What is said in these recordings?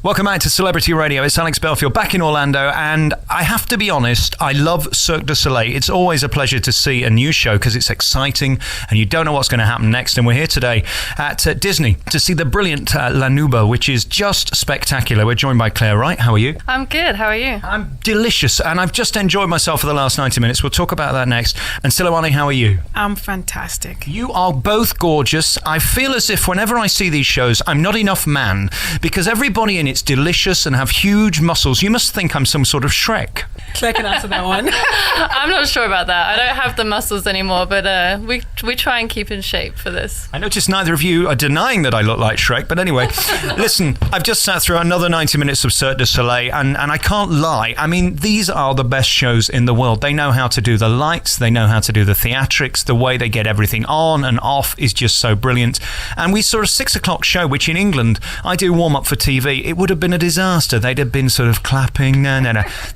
Welcome back to Celebrity Radio. It's Alex Belfield back in Orlando, and I have to be honest, I love Cirque Du Soleil. It's always a pleasure to see a new show because it's exciting and you don't know what's going to happen next. And we're here today at Disney to see the brilliant La Nouba, which is just spectacular. We're joined by Claire Wright. How are you? I'm good. How are you? I'm delicious, and I've just enjoyed myself for the last 90 minutes. We'll talk about that next. And Selloane, how are you? I'm fantastic. You are both gorgeous. I feel as if whenever I see these shows, I'm not enough man because everybody in it's delicious and have huge muscles. You must think I'm some sort of Shrek. Claire can answer that one. I'm not sure about that. I don't have the muscles anymore, but we try and keep in shape for this. I noticed neither of you are denying that I look like Shrek, but anyway, listen, I've just sat through another 90 minutes of Cirque du Soleil, and I can't lie. I mean, these are the best shows in the world. They know how to do the lights, they know how to do the theatrics, the way they get everything on and off is just so brilliant. And we saw a 6 o'clock show, which in England, I do warm up for TV, it would have been a disaster. They'd have been sort of clapping. No.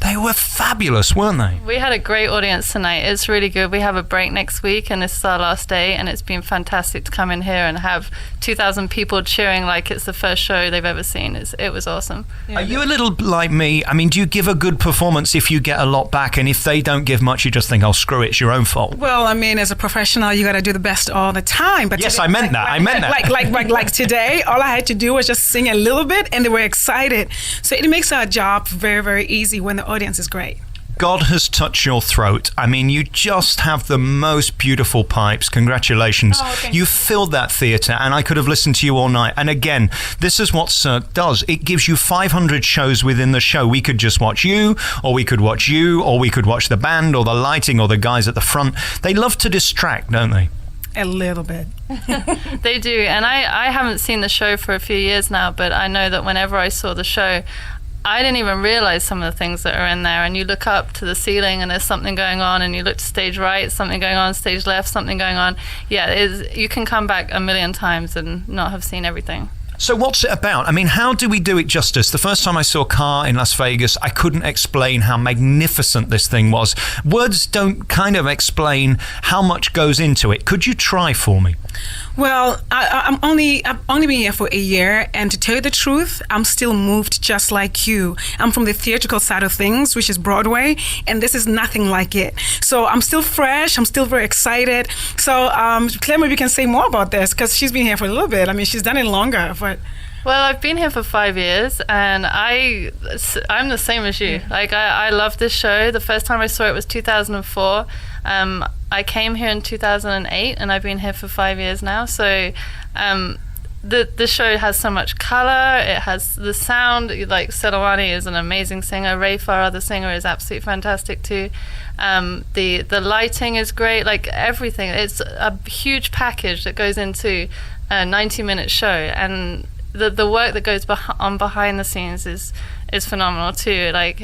They were fabulous, weren't they? We had a great audience tonight. It's really good. We have a break next week, and this is our last day, and it's been fantastic to come in here and have 2,000 people cheering like it's the first show they've ever seen. It was awesome. Yeah. Are you a little like me? I mean, do you give a good performance if you get a lot back, and if they don't give much, you just think, oh, screw it, it's your own fault? Well, I mean, as a professional, you got to do the best all the time. But yes, today, I meant that. Like today, all I had to do was just sing a little bit, and they were excited. So it makes our job very, very easy when the audience is great. God has touched your throat. I mean, you just have the most beautiful pipes. Congratulations. You filled that theatre, and I could have listened to you all night. And again, this is what Cirque does. It gives you 500 shows within the show. We could just watch you, or we could watch you, or we could watch the band, or the lighting, or the guys at the front. They love to distract, don't they? A little bit. They do. And I haven't seen the show for a few years now, but I know that whenever I saw the show, I didn't even realize some of the things that are in there. And you look up to the ceiling and there's something going on, and you look to stage right, something going on, stage left, something going on. Yeah, you can come back a million times and not have seen everything. So what's it about? I mean, how do we do it justice? The first time I saw Car in Las Vegas, I couldn't explain how magnificent this thing was. Words don't kind of explain how much goes into it. Could you try for me? Well, I've only been here for a year, and to tell you the truth, I'm still moved just like you. I'm from the theatrical side of things, which is Broadway, and this is nothing like it. So I'm still fresh. I'm still very excited. So Claire, maybe you can say more about this because she's been here for a little bit. I mean, she's done it longer, but. Well, I've been here for 5 years, and I'm the same as you. Like, I love this show. The first time I saw it was 2004. I came here in 2008, and I've been here for 5 years now. So the show has so much color. It has the sound. Like, Selloane is an amazing singer. Ray Farah, the singer, is absolutely fantastic too. The lighting is great. Like, everything. It's a huge package that goes into a 90-minute show, and the work that goes on behind the scenes is phenomenal too. Like,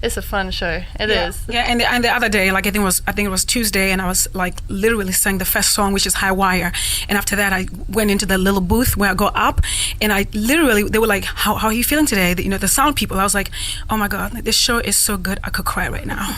it's a fun show. It is. Yeah, and the other day, like I think it was Tuesday, and I was like literally sang the first song, which is High Wire. And after that, I went into the little booth where I go up, and I literally, they were like, "How are you feeling today?" The sound people. I was like, "Oh my God, this show is so good, I could cry right now."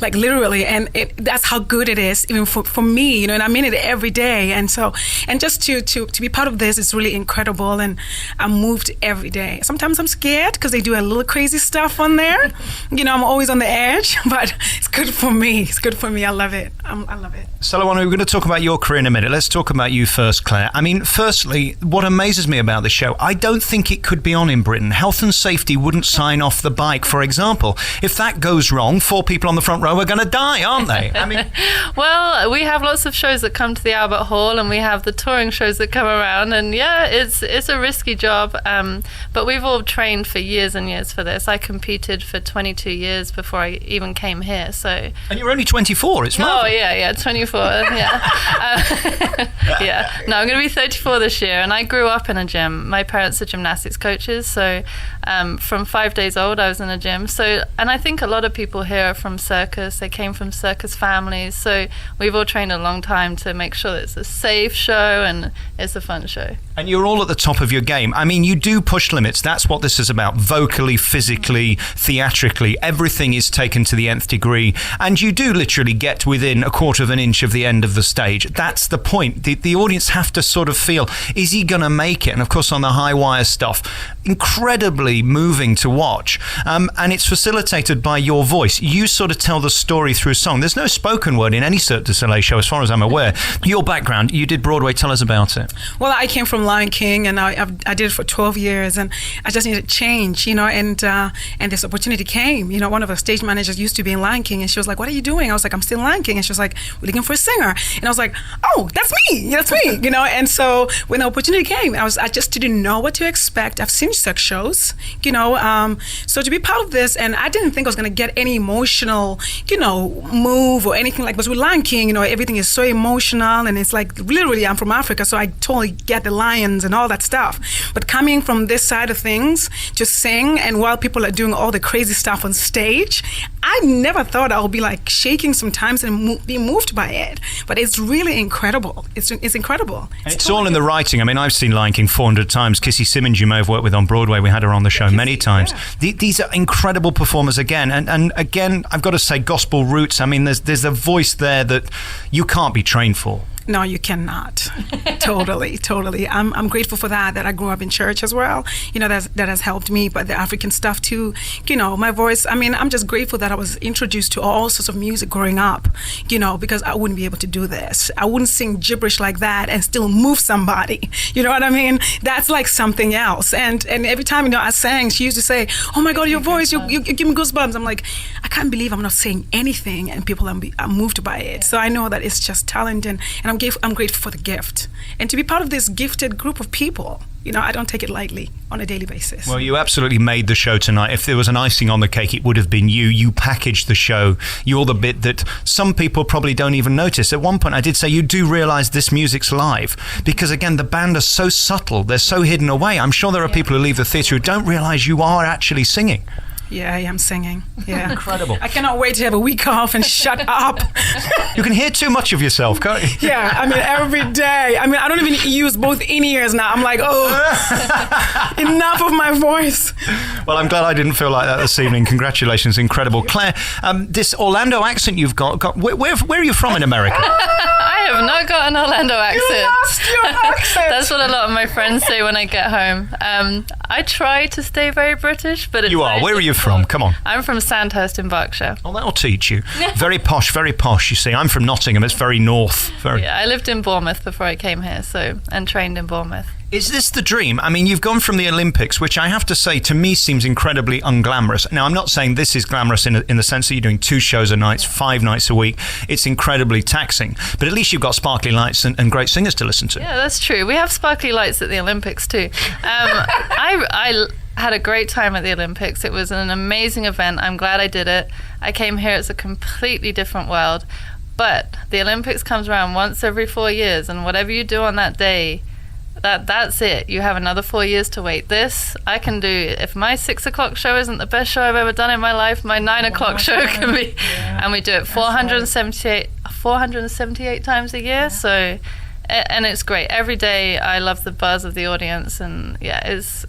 Like, literally, and that's how good it is, even for me, and I'm in it every day. And so, and just to be part of this is really incredible, and I'm moved every day. Sometimes I'm scared because they do a little crazy stuff on there. I'm always on the edge, but it's good for me. It's good for me. I love it. I love it. Selloane, we're going to talk about your career in a minute. Let's talk about you first, Claire. I mean, firstly, what amazes me about the show, I don't think it could be on in Britain. Health and safety wouldn't sign off the bike, for example. If that goes wrong, 4 people on the front row are going to die, aren't they? I mean, well, we have lots of shows that come to the Albert Hall, and we have the touring shows that come around, and yeah, it's a risky job, but we've all trained for years and years for this. I competed for 22 years before I even came here. So. And you're only 24. It's marvelous. Oh yeah, 24. Yeah. Yeah. No, I'm going to be 34 this year, and I grew up in a gym. My parents are gymnastics coaches, so from 5 days old, I was in a gym. So, and I think a lot of people here are from circus. They came from circus families, so we've all trained a long time to make sure that it's a safe show and it's a fun show. And you're all at the top of your game. I mean, you do push limits. That's what this is about, vocally, physically, theatrically. Everything is taken to the nth degree, and you do literally get within a quarter of an inch of the end of the stage. That's the point. The audience have to sort of feel, is he going to make it? And of course, on the high wire stuff, incredibly moving to watch. And it's facilitated by your voice. You sort of tell the story through song. There's no spoken word in any Cirque du Soleil show, as far as I'm aware. Your background, you did Broadway. Tell us about it. Well, I came from Lion King, and I did it for 12 years, and I just needed change, and this opportunity came. One of the stage managers used to be in Lion King, and she was like, "What are you doing?" I was like, "I'm still in Lion King," and she was like, "We're looking for a singer," and I was like, "Oh, that's me, And so when the opportunity came, I just didn't know what to expect. I've seen Cirque shows, so to be part of this, and I didn't think I was going to get any emotional, move or anything like. But with Lion King, everything is so emotional, and it's like literally, I'm from Africa, so I totally get the lions and all that stuff. But coming from this side of things, just sing, and while people are doing all the crazy stuff on stage, I never thought I would be like shaking sometimes and be moved by it. But it's really incredible. It's incredible. It's all in the writing. I mean, I've seen Lion King 400 times. Kissy Simmons, you may have worked with on Broadway. We had her on the show many times. Yeah. These are incredible performers again. And again, I've got to say, gospel roots. I mean, there's a voice there that you can't be trained for. No, you cannot. Totally. I'm grateful for that I grew up in church as well. That has helped me, but the African stuff too. My voice, I mean, I'm just grateful that I was introduced to all sorts of music growing up, because I wouldn't be able to do this. I wouldn't sing gibberish like that and still move somebody. You know what I mean? That's like something else. And every time, I sang, she used to say, "Oh my God, your voice, you give me goosebumps." I'm like, I can't believe I'm not saying anything and people are moved by it. So I know that it's just talent, and I'm grateful for the gift. And to be part of this gifted group of people, I don't take it lightly on a daily basis. Well, you absolutely made the show tonight. If there was an icing on the cake, it would have been you. You packaged the show. You're the bit that some people probably don't even notice. At one point, I did say you do realize this music's live because, again, the band are so subtle. They're so hidden away. I'm sure there are people who leave the theatre who don't realize you are actually singing. Yeah, I am singing. Yeah. Incredible. I cannot wait to have a week off and shut up. You can hear too much of yourself, can't you? Yeah, I mean, every day. I mean, I don't even use both in-ears now. I'm like, enough of my voice. Well, I'm glad I didn't feel like that this evening. Congratulations, incredible. Claire, this Orlando accent you've got where are you from in America? I have not got an Orlando accent. You lost your accent. That's what a lot of my friends say when I get home. I try to stay very British, but it's You are. Where are you from? Come on. I'm from Sandhurst in Berkshire. Oh, that'll teach you. Very posh, you see. I'm from Nottingham. It's very north. Yeah, I lived in Bournemouth before I came here, and trained in Bournemouth. Is this the dream? I mean, you've gone from the Olympics, which I have to say, to me, seems incredibly unglamorous. Now, I'm not saying this is glamorous in the sense that you're doing 2 shows a night, 5 nights a week. It's incredibly taxing. But at least you've got sparkly lights and great singers to listen to. Yeah, that's true. We have sparkly lights at the Olympics, too. I had a great time at the Olympics. It was an amazing event. I'm glad I did it. I came here. It's a completely different world. But the Olympics comes around once every 4 years, and whatever you do on that day, that's it. You have another 4 years to wait. This I can do. If my 6 o'clock show isn't the best show I've ever done in my life, my 9 o'clock show can be. Yeah. And we do it 478 times a year. Yeah. So, and it's great. Every day I love the buzz of the audience, and yeah, it's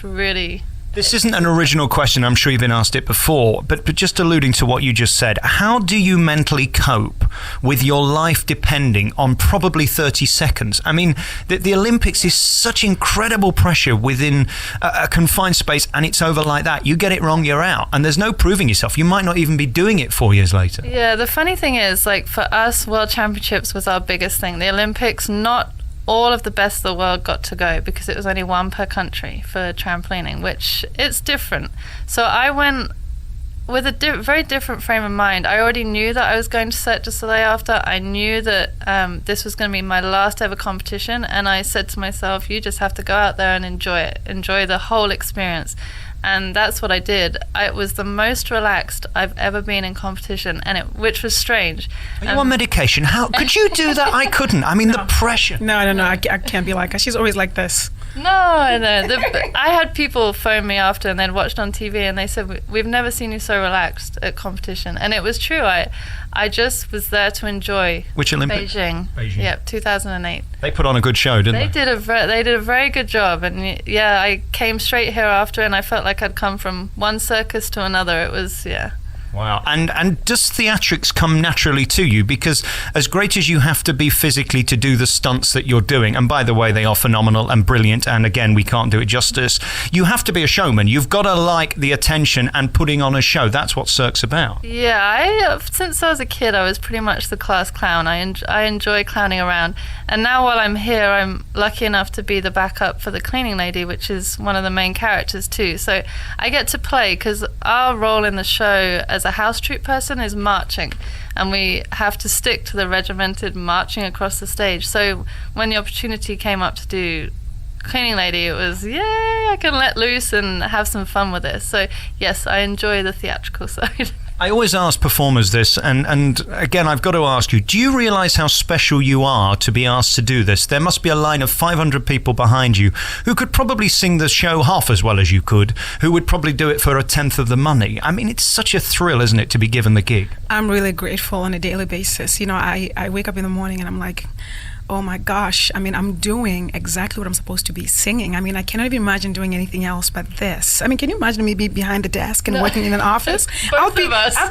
really. This isn't an original question. I'm sure you've been asked it before, but just alluding to what you just said, how do you mentally cope with your life depending on probably 30 seconds? I mean, the Olympics is such incredible pressure within a confined space, and it's over like that. You get it wrong, you're out, and there's no proving yourself. You might not even be doing it 4 years later. Yeah, the funny thing is, like, for us, World Championships was our biggest thing. The Olympics, not all of the best of the world got to go because it was only 1 per country for trampolining, which it's different. So I went with a very different frame of mind. I already knew that I was going to Cirque du Soleil after. I knew that this was going to be my last ever competition, and I said to myself, you just have to go out there and enjoy it, enjoy the whole experience. And that's what I did. It was the most relaxed I've ever been in competition, which was strange. Are you on medication? How could you do that? I couldn't. I mean, the pressure. No. I can't be like her. She's always like this. No, I had people phone me after and they'd watched on TV and they said, we've never seen you so relaxed at competition. And it was true. I just was there to enjoy. Which Olympic? Beijing. Yep, 2008. They put on a good show, didn't they? They did a very good job. And yeah, I came straight here after and I felt like I'd come from one circus to another. It was, yeah. Wow. And does theatrics come naturally to you? Because as great as you have to be physically to do the stunts that you're doing, and by the way, they are phenomenal and brilliant, and again, we can't do it justice, you have to be a showman. You've got to like the attention and putting on a show. That's what Cirque's about. Yeah, since I was a kid, I was pretty much the class clown. I enjoy clowning around. And now while I'm here, I'm lucky enough to be the backup for the cleaning lady, which is one of the main characters too. So I get to play, because our role in the show as a house troupe person is marching, and we have to stick to the regimented marching across the stage. So when the opportunity came up to do cleaning lady, it was, yay, I can let loose and have some fun with this. So yes, I enjoy the theatrical side. I always ask performers this, and again, I've got to ask you, do you realise how special you are to be asked to do this? There must be a line of 500 people behind you who could probably sing the show half as well as you could, who would probably do it for a tenth of the money. I mean, it's such a thrill, isn't it, to be given the gig? I'm really grateful on a daily basis. You know, I wake up in the morning and I'm like, oh my gosh, I mean, I'm doing exactly what I'm supposed to be singing. I mean, I cannot even imagine doing anything else but this. I mean, can you imagine me be behind the desk and working in an office? I'd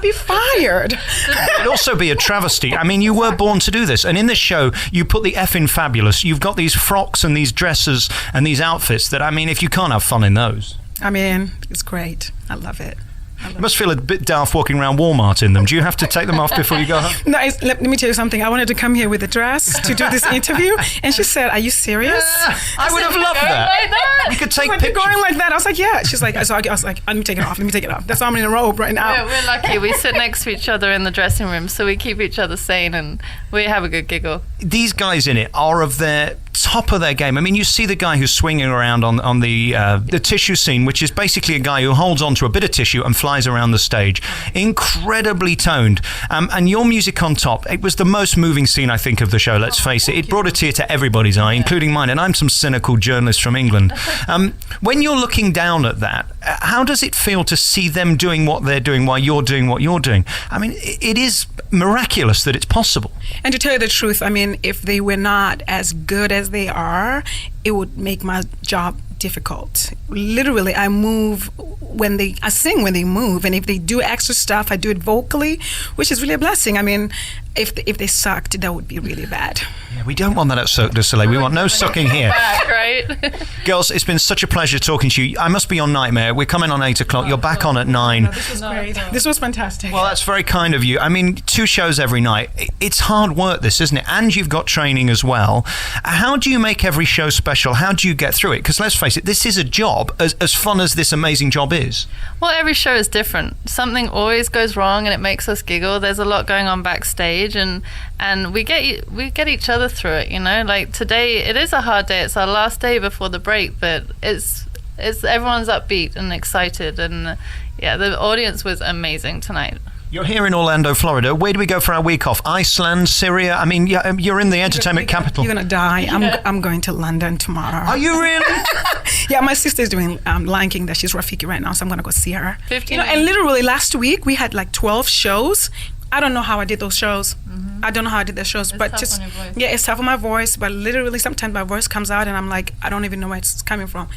be fired. It'd also be a travesty. I mean, you were born to do this. And in this show, you put the F in fabulous. You've got these frocks and these dresses and these outfits that, I mean, if you can't have fun in those. I mean, it's great. I love it. You must feel a bit daft walking around Walmart in them. Do you have to take them off before you go home? No, let me tell you something. I wanted to come here with a dress to do this interview, and she said, "Are you serious?" I would have loved that. Like that. You could take You're pictures. going like that. I was like, "Yeah." She's like, so I was like, "Let me take it off. Let me take it off." That's why I'm in a robe right now. Yeah, we're lucky. We sit next to each other in the dressing room, so we keep each other sane and we have a good giggle. These guys in it are of their top of their game. I mean, you see the guy who's swinging around on the tissue scene, which is basically a guy who holds onto a bit of tissue and flies around the stage. Incredibly toned. And your music on top, it was the most moving scene, I think, of the show, let's face it. It brought a tear to everybody's eye, including mine, and I'm some cynical journalist from England. When you're looking down at that, how does it feel to see them doing what they're doing while you're doing what you're doing? I mean, it is miraculous that it's possible. And to tell you the truth, I mean, if they were not as good as they are, it would make my job difficult. Literally, I sing when they move, and if they do extra stuff, I do it vocally, which is really a blessing. I mean, if they sucked, that would be really bad. Yeah, we don't want that at Cirque du Soleil. We want no sucking here. Back, right? Girls, it's been such a pleasure talking to you. I must be your nightmare. We're coming on 8 o'clock. You're back on at 9. No, this was great. This was fantastic. Well, that's very kind of you. I mean, 2 shows every night. It's hard work, this, isn't it? And you've got training as well. How do you make every show special? How do you get through it? Because let's face it, this is a job, as fun as this amazing job is. Well, every show is different. Something always goes wrong and it makes us giggle. There's a lot going on backstage, and we get each other through it, you know? Like today, it is a hard day. It's our last day before the break, but it's everyone's upbeat and excited, and yeah, the audience was amazing tonight. You're here in Orlando, Florida. Where do we go for our week off? Iceland, Syria? I mean, you're in the entertainment capital. You're going to die. Yeah. I'm going to London tomorrow. Are you really? Yeah, my sister's doing Lion King. That she's Rafiki right now, so I'm going to go see her. 15 and literally last week we had like 12 shows. I don't know how I did those shows. Mm-hmm. I don't know how I did the shows, but tough just on your voice. Yeah, it's tough on my voice. But literally, sometimes my voice comes out, and I'm like, I don't even know where it's coming from,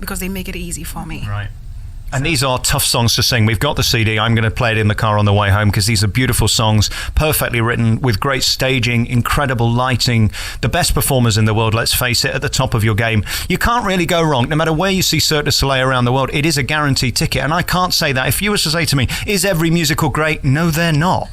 because they make it easy for me. Right. And these are tough songs to sing. We've got the CD. I'm going to play it in the car on the way home, because these are beautiful songs, perfectly written, with great staging, incredible lighting, the best performers in the world, let's face it, at the top of your game. You can't really go wrong. No matter where you see Cirque du Soleil around the world, it is a guaranteed ticket. And I can't say that. If you were to say to me, is every musical great? No, they're not.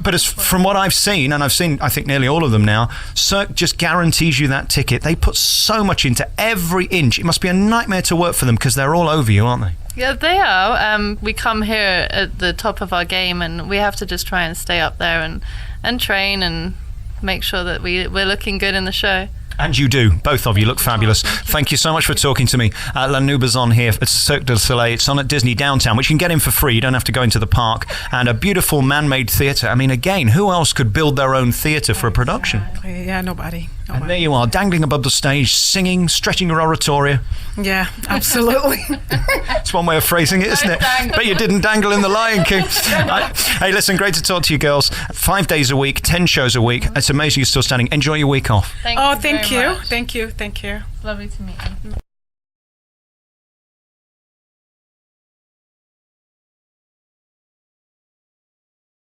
But from what I've seen, and I've seen, I think, nearly all of them now, Cirque just guarantees you that ticket. They put so much into every inch. It must be a nightmare to work for them, because they're all over you, aren't they? Yeah, they are. We come here at the top of our game, and we have to just try and stay up there and train and make sure that we're looking good in the show. And you do. Both of you look fabulous. Thank you so much for talking to me. Nouba's on here at Cirque du Soleil. It's on at Disney Downtown, which you can get in for free. You don't have to go into the park. And a beautiful man-made theatre. I mean, again, who else could build their own theatre for a production? Yeah, nobody. And there you are, dangling above the stage, singing, stretching your oratoria. Yeah, absolutely. It's one way of phrasing it, isn't it? But you didn't dangle in The Lion King. Hey, listen, great to talk to you girls. 5 days a week, 10 shows a week. It's amazing you're still standing. Enjoy your week off. Thank you. Thank you. Lovely to meet you.